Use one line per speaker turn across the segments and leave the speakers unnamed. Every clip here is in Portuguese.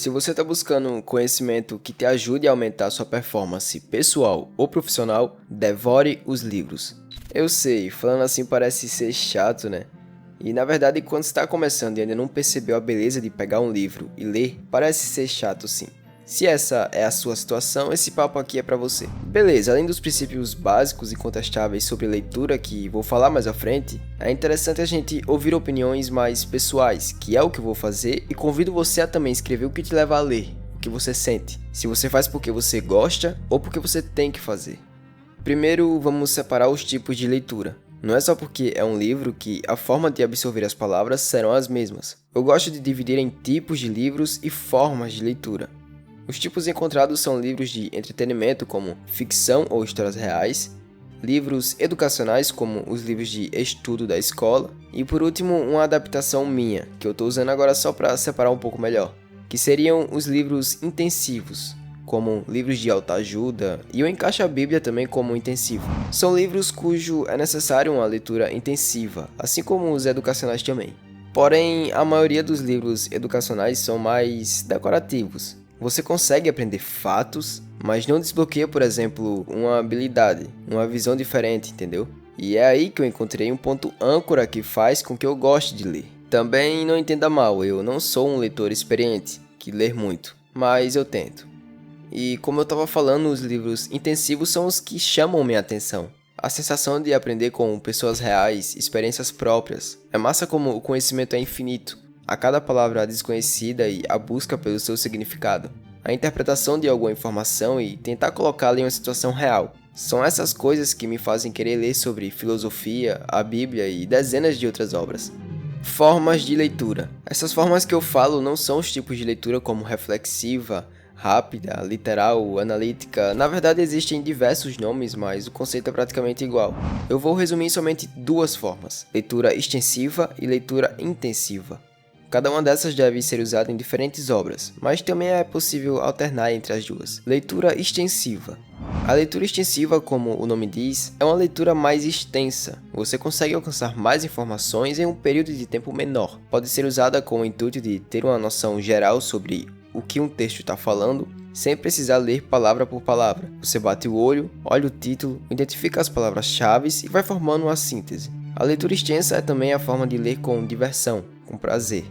Se você está buscando um conhecimento que te ajude a aumentar sua performance pessoal ou profissional, devore os livros. Eu sei, falando assim parece ser chato, né? E na verdade, quando está começando e ainda não percebeu a beleza de pegar um livro e ler, parece ser chato sim. Se essa é a sua situação, esse papo aqui é para você. Beleza, além dos princípios básicos e contestáveis sobre leitura que vou falar mais à frente, é interessante a gente ouvir opiniões mais pessoais, que é o que eu vou fazer, e convido você a também escrever o que te leva a ler, o que você sente, se você faz porque você gosta ou porque você tem que fazer. Primeiro, vamos separar os tipos de leitura. Não é só porque é um livro que a forma de absorver as palavras serão as mesmas. Eu gosto de dividir em tipos de livros e formas de leitura. Os tipos encontrados são livros de entretenimento, como ficção ou histórias reais, livros educacionais, como os livros de estudo da escola, e por último, uma adaptação minha, que eu estou usando agora só para separar um pouco melhor, que seriam os livros intensivos, como livros de autoajuda, e eu encaixo a Bíblia também como intensivo. São livros cujo é necessário uma leitura intensiva, assim como os educacionais também. Porém, a maioria dos livros educacionais são mais decorativos. Você consegue aprender fatos, mas não desbloqueia, por exemplo, uma habilidade, uma visão diferente, entendeu? E é aí que eu encontrei um ponto âncora que faz com que eu goste de ler. Também não entenda mal, eu não sou um leitor experiente, que lê muito, mas eu tento. E como eu estava falando, os livros intensivos são os que chamam minha atenção. A sensação de aprender com pessoas reais, experiências próprias. É massa como o conhecimento é infinito. A cada palavra desconhecida e a busca pelo seu significado. A interpretação de alguma informação e tentar colocá-la em uma situação real. São essas coisas que me fazem querer ler sobre filosofia, a Bíblia e dezenas de outras obras. Formas de leitura. Essas formas que eu falo não são os tipos de leitura como reflexiva, rápida, literal, analítica. Na verdade existem diversos nomes, mas o conceito é praticamente igual. Eu vou resumir somente duas formas: leitura extensiva e leitura intensiva. Cada uma dessas deve ser usada em diferentes obras, mas também é possível alternar entre as duas. Leitura extensiva. A leitura extensiva, como o nome diz, é uma leitura mais extensa. Você consegue alcançar mais informações em um período de tempo menor. Pode ser usada com o intuito de ter uma noção geral sobre o que um texto está falando, sem precisar ler palavra por palavra. Você bate o olho, olha o título, identifica as palavras-chave e vai formando uma síntese. A leitura extensa é também a forma de ler com diversão, com prazer.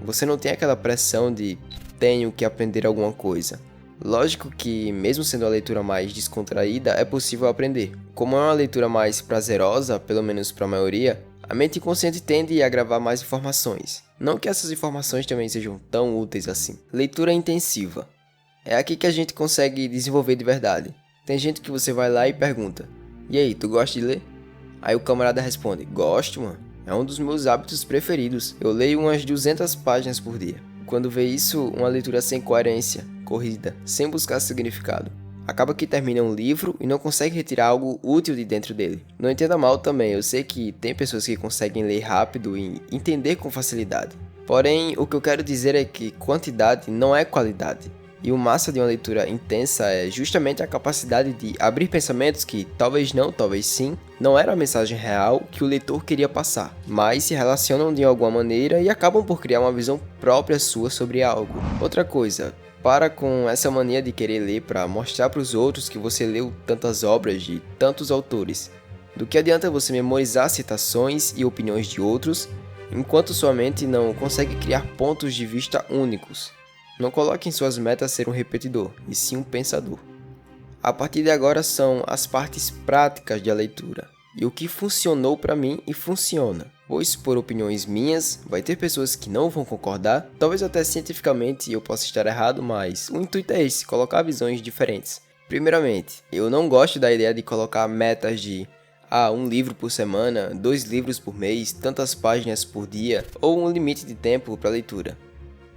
Você não tem aquela pressão de tenho que aprender alguma coisa. Lógico que, mesmo sendo a leitura mais descontraída, é possível aprender. Como é uma leitura mais prazerosa, pelo menos para a maioria, a mente inconsciente tende a gravar mais informações. Não que essas informações também sejam tão úteis assim. Leitura intensiva. É aqui que a gente consegue desenvolver de verdade. Tem gente que você vai lá e pergunta: e aí, tu gosta de ler? Aí o camarada responde: gosto, mano. É um dos meus hábitos preferidos. Eu leio umas 200 páginas por dia. Quando vê isso, uma leitura sem coerência, corrida, sem buscar significado. Acaba que termina um livro e não consegue retirar algo útil de dentro dele. Não entenda mal também, eu sei que tem pessoas que conseguem ler rápido e entender com facilidade. Porém, o que eu quero dizer é que quantidade não é qualidade. E o massa de uma leitura intensa é justamente a capacidade de abrir pensamentos que, talvez não, talvez sim, não era a mensagem real que o leitor queria passar, mas se relacionam de alguma maneira e acabam por criar uma visão própria sua sobre algo. Outra coisa, para com essa mania de querer ler para mostrar para os outros que você leu tantas obras de tantos autores. Do que adianta você memorizar citações e opiniões de outros, enquanto sua mente não consegue criar pontos de vista únicos? Não coloque em suas metas ser um repetidor, e sim um pensador. A partir de agora são as partes práticas da leitura, e o que funcionou para mim e funciona. Vou expor opiniões minhas, vai ter pessoas que não vão concordar, talvez até cientificamente eu possa estar errado, mas o intuito é esse, colocar visões diferentes. Primeiramente, eu não gosto da ideia de colocar metas de um livro por semana, 2 livros por mês, tantas páginas por dia, ou um limite de tempo para leitura.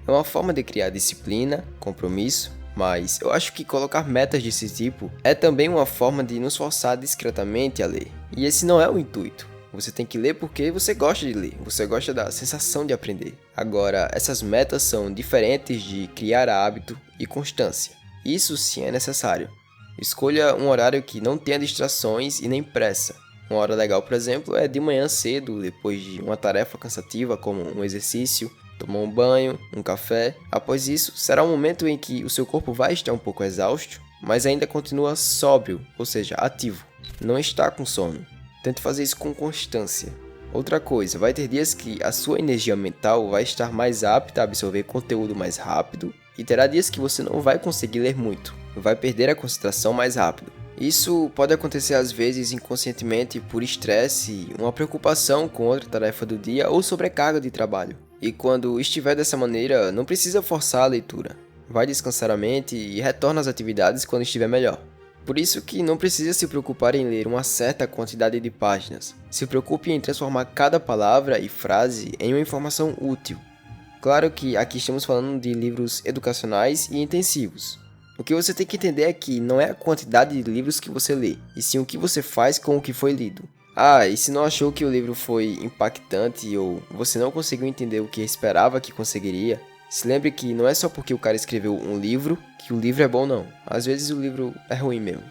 É uma forma de criar disciplina, compromisso, mas eu acho que colocar metas desse tipo é também uma forma de nos forçar discretamente a ler. E esse não é o intuito. Você tem que ler porque você gosta de ler, você gosta da sensação de aprender. Agora, essas metas são diferentes de criar hábito e constância. Isso sim é necessário. Escolha um horário que não tenha distrações e nem pressa. Uma hora legal, por exemplo, é de manhã cedo, depois de uma tarefa cansativa como um exercício. tomar um banho, um café. Após isso, será um momento em que o seu corpo vai estar um pouco exausto, mas ainda continua sóbrio, ou seja, ativo. Não está com sono. Tente fazer isso com constância. Outra coisa, vai ter dias que a sua energia mental vai estar mais apta a absorver conteúdo mais rápido e terá dias que você não vai conseguir ler muito, vai perder a concentração mais rápido. Isso pode acontecer às vezes inconscientemente por estresse, uma preocupação com outra tarefa do dia ou sobrecarga de trabalho. E quando estiver dessa maneira, não precisa forçar a leitura. Vai descansar a mente e retorna às atividades quando estiver melhor. Por isso que não precisa se preocupar em ler uma certa quantidade de páginas. Se preocupe em transformar cada palavra e frase em uma informação útil. Claro que aqui estamos falando de livros educacionais e intensivos. O que você tem que entender é que não é a quantidade de livros que você lê, e sim o que você faz com o que foi lido. E se não achou que o livro foi impactante ou você não conseguiu entender o que esperava que conseguiria, se lembre que não é só porque o cara escreveu um livro que o livro é bom não. Às vezes o livro é ruim mesmo.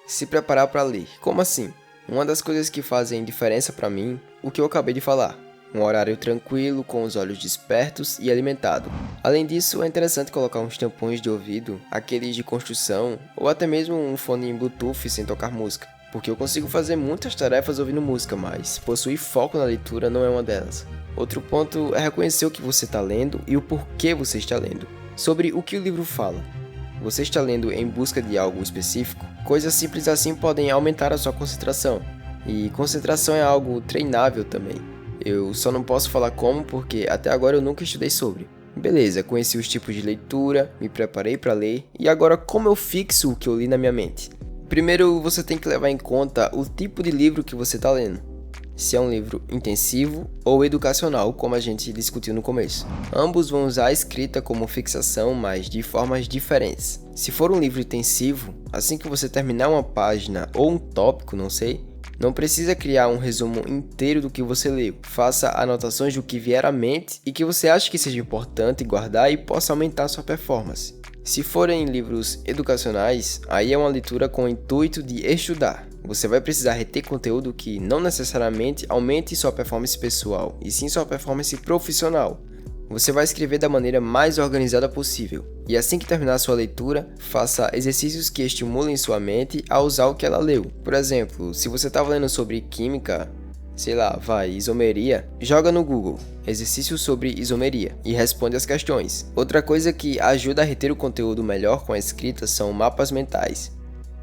Se preparar para ler. Como assim? Uma das coisas que fazem diferença para mim, o que eu acabei de falar. Um horário tranquilo, com os olhos despertos e alimentado. Além disso, é interessante colocar uns tampões de ouvido, aqueles de construção, ou até mesmo um fone Bluetooth sem tocar música. Porque eu consigo fazer muitas tarefas ouvindo música, mas possuir foco na leitura não é uma delas. Outro ponto é reconhecer o que você está lendo e o porquê você está lendo. Sobre o que o livro fala. Você está lendo em busca de algo específico? Coisas simples assim podem aumentar a sua concentração. E concentração é algo treinável também. Eu só não posso falar como porque até agora eu nunca estudei sobre. Beleza, conheci os tipos de leitura, me preparei para ler, e agora como eu fixo o que eu li na minha mente? Primeiro, você tem que levar em conta o tipo de livro que você está lendo. Se é um livro intensivo ou educacional, como a gente discutiu no começo. Ambos vão usar a escrita como fixação, mas de formas diferentes. Se for um livro intensivo, assim que você terminar uma página ou um tópico, não precisa criar um resumo inteiro do que você leu. Faça anotações do que vier à mente e que você acha que seja importante guardar e possa aumentar sua performance. Se forem livros educacionais, aí é uma leitura com o intuito de estudar. Você vai precisar reter conteúdo que não necessariamente aumente sua performance pessoal, e sim sua performance profissional. Você vai escrever da maneira mais organizada possível. E assim que terminar sua leitura, faça exercícios que estimulem sua mente a usar o que ela leu. Por exemplo, se você estava lendo sobre química, isomeria, joga no Google, exercícios sobre isomeria, e responde as questões. Outra coisa que ajuda a reter o conteúdo melhor com a escrita são mapas mentais.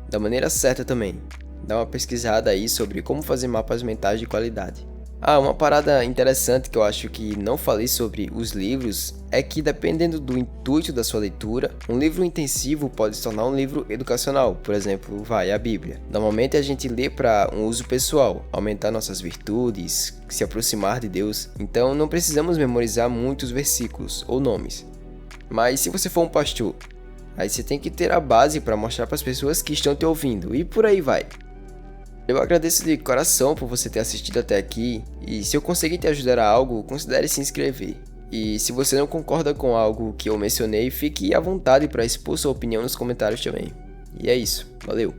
Da maneira certa também. Dá uma pesquisada aí sobre como fazer mapas mentais de qualidade. Uma parada interessante que eu acho que não falei sobre os livros é que dependendo do intuito da sua leitura, um livro intensivo pode se tornar um livro educacional, por exemplo, a Bíblia. Normalmente a gente lê para um uso pessoal, aumentar nossas virtudes, se aproximar de Deus, então não precisamos memorizar muitos versículos ou nomes. Mas se você for um pastor, aí você tem que ter a base para mostrar para as pessoas que estão te ouvindo e por aí vai. Eu agradeço de coração por você ter assistido até aqui, e se eu conseguir te ajudar a algo, considere se inscrever. E se você não concorda com algo que eu mencionei, fique à vontade para expor sua opinião nos comentários também. E é isso, valeu!